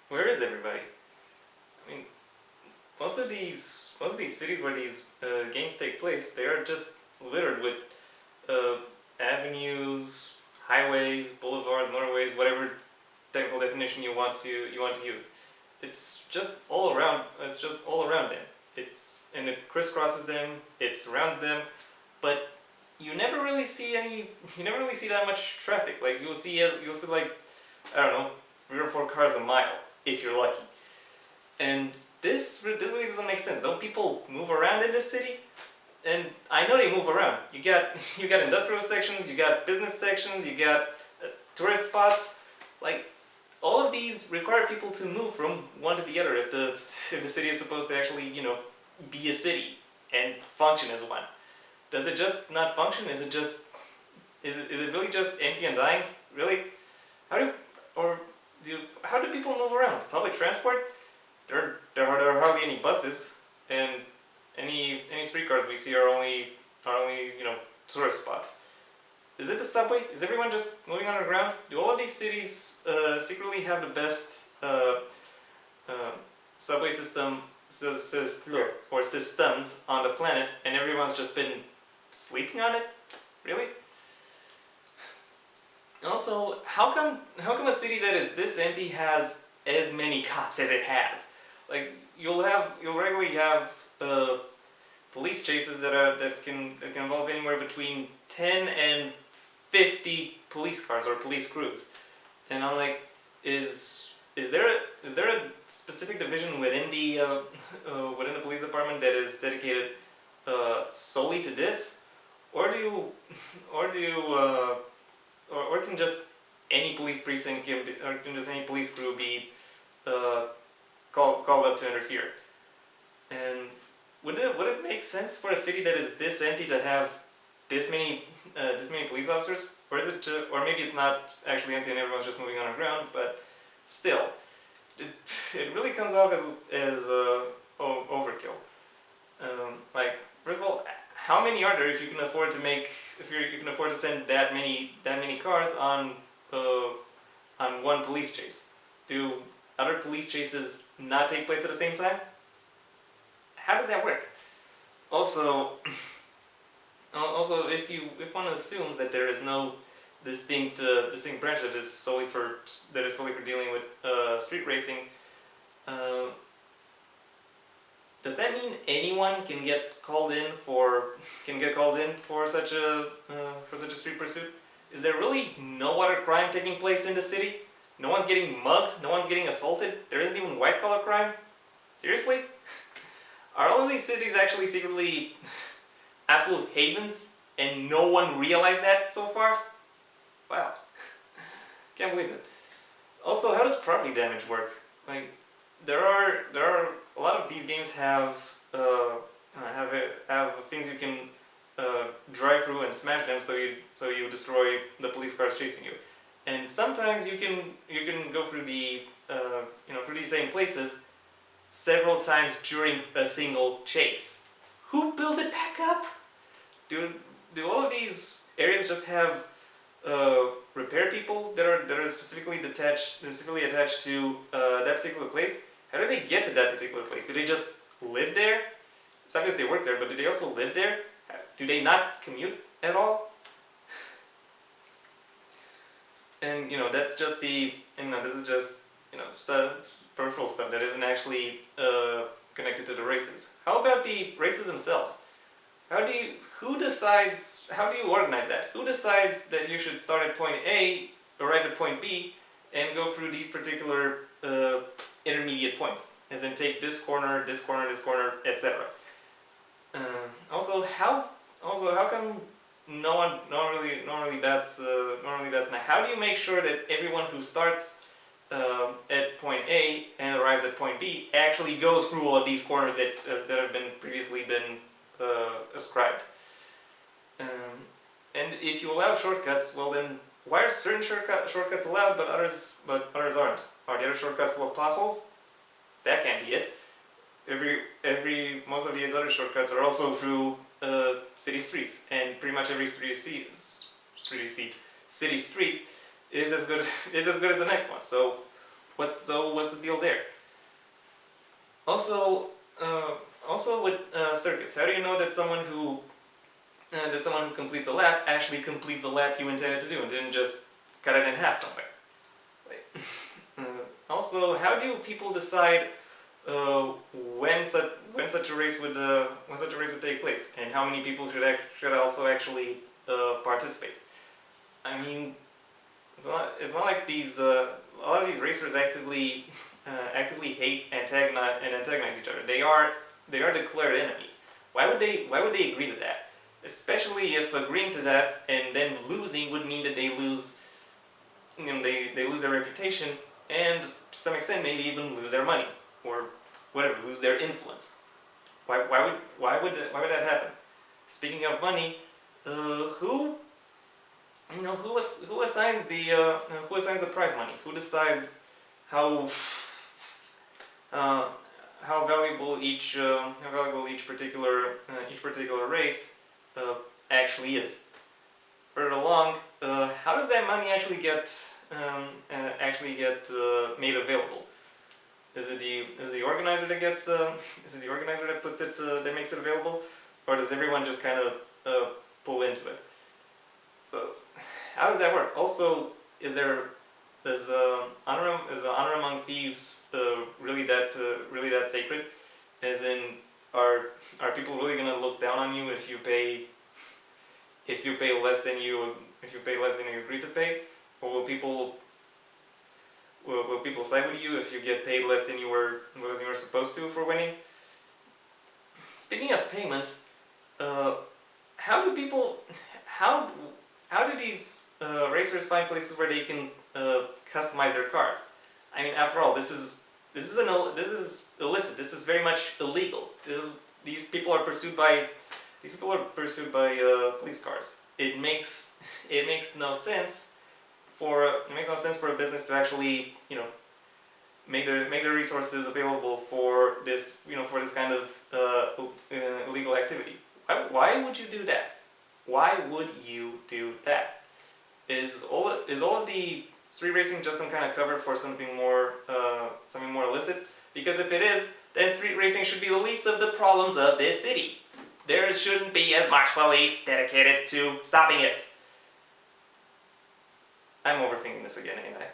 Where is everybody? I mean, most of these cities where these games take place, they are just littered with uh, avenues, highways, boulevards, motorways, whatever technical definition you want to use. It's just all around. It's just all around them. It crisscrosses them. It surrounds them, but you never really see any. You never really see that much traffic. Like you'll see like I don't know 3 or 4 cars a mile if you're lucky. And this really doesn't make sense. Don't people move around in this city? And I know they move around. You got industrial sections, you got business sections, you got tourist spots. Like all of these require people to move from one to the other if the city is supposed to actually be a city and function as one. Does it just not function? Is it really just empty and dying? Really? How do or do how do people move around? Public transport? There are hardly any buses, and any streetcars we see are only tourist spots. Is it the subway? Is everyone just moving underground? Do all of these cities secretly have the best uh, subway or systems on the planet, and everyone's just been sleeping on it? Really? Also, how come a city that is this empty has as many cops as it has? Like you'll regularly have police chases that can involve anywhere between 10 and 50 police cars or police crews, and I'm like, is there a specific division within the police department that is dedicated solely to this, or do you or do you or can just any police precinct or can just any police crew be uh, called up to interfere? And would it make sense for a city that is this empty to have this many police officers, or is it or maybe it's not actually empty and everyone's just moving underground, but still, it, it really comes off as overkill. Like first of all, how many are there if you can afford to send that many cars uh, on one police chase? Do other police chases not take place at the same time? How does that work? Also, if one assumes that there is no distinct branch that is solely for dealing with street racing, uh, does that mean anyone can get called in for such a street pursuit? Is there really no other crime taking place in the city? No one's getting mugged. No one's getting assaulted. There isn't even white collar crime. Seriously? Are all of these cities actually secretly absolute havens, and no one realized that so far? Wow, can't believe it. Also, how does property damage work? Like, there are a lot of these games have things you can drive through and smash them so you destroy the police cars chasing you. And sometimes you can go through through these same places several times during a single chase. Who built it back up? Do do all of these areas just have repair people that are specifically attached to that particular place? How do they get to that particular place? Do they just live there? It's obvious they work there, but do they also live there? Do they not commute at all? And that's just this is just peripheral stuff that isn't actually connected to the races. How about the races themselves? How do you organize that? Who decides that you should start at point A, arrive at point B, and go through these particular intermediate points? As in take this corner, this corner, this corner, etc. Also, how come no one really bats an eye? How do you make sure that everyone who starts at point A and arrives at point B actually goes through all of these corners that have been previously been ascribed? And if you allow shortcuts, well then, why are certain shortcuts allowed but others aren't? Are the other shortcuts full of potholes? That can't be it. Most of these other shortcuts are also through city streets, and pretty much every city street is as good as the next one. So What's the deal there? Also, uh, also with circuits, how do you know that someone who completes a lap actually completes the lap you intended to do and didn't just cut it in half somewhere? Wait. Also, how do people decide uh, when such a race would take place, and how many people should also actually participate? I mean, it's not like a lot of these racers actively hate antagonize each other. They are declared enemies. Why would they agree to that? Especially if agreeing to that and then losing would mean that they lose their reputation, and to some extent maybe even lose their money, or whatever, lose their influence. Why would that happen? Speaking of money, who who assigns the prize money? Who decides how uh, how valuable each particular race actually is? Further along, how does that money actually get made available? Is the organizer that puts it that makes it available, or does everyone just kind of pull into it? So how does that work? Also, is there is honor among thieves really that sacred? As in, are people really gonna look down on you if you pay less than you agreed to pay, or will people side with you if you get paid less than you were supposed to for winning? Speaking of payment, uh, how do people how how do these racers find places where they can customize their cars? I mean, after all, this is illicit. This is very much illegal. These people are pursued by police cars. It makes no sense for a business to actually make the resources available for this kind of illegal activity. Why would you do that? Why would you do that? Is all of the street racing just some kind of cover for something more illicit? Because if it is, then street racing should be the least of the problems of this city. There shouldn't be as much police dedicated to stopping it. I'm overthinking this again, ain't I?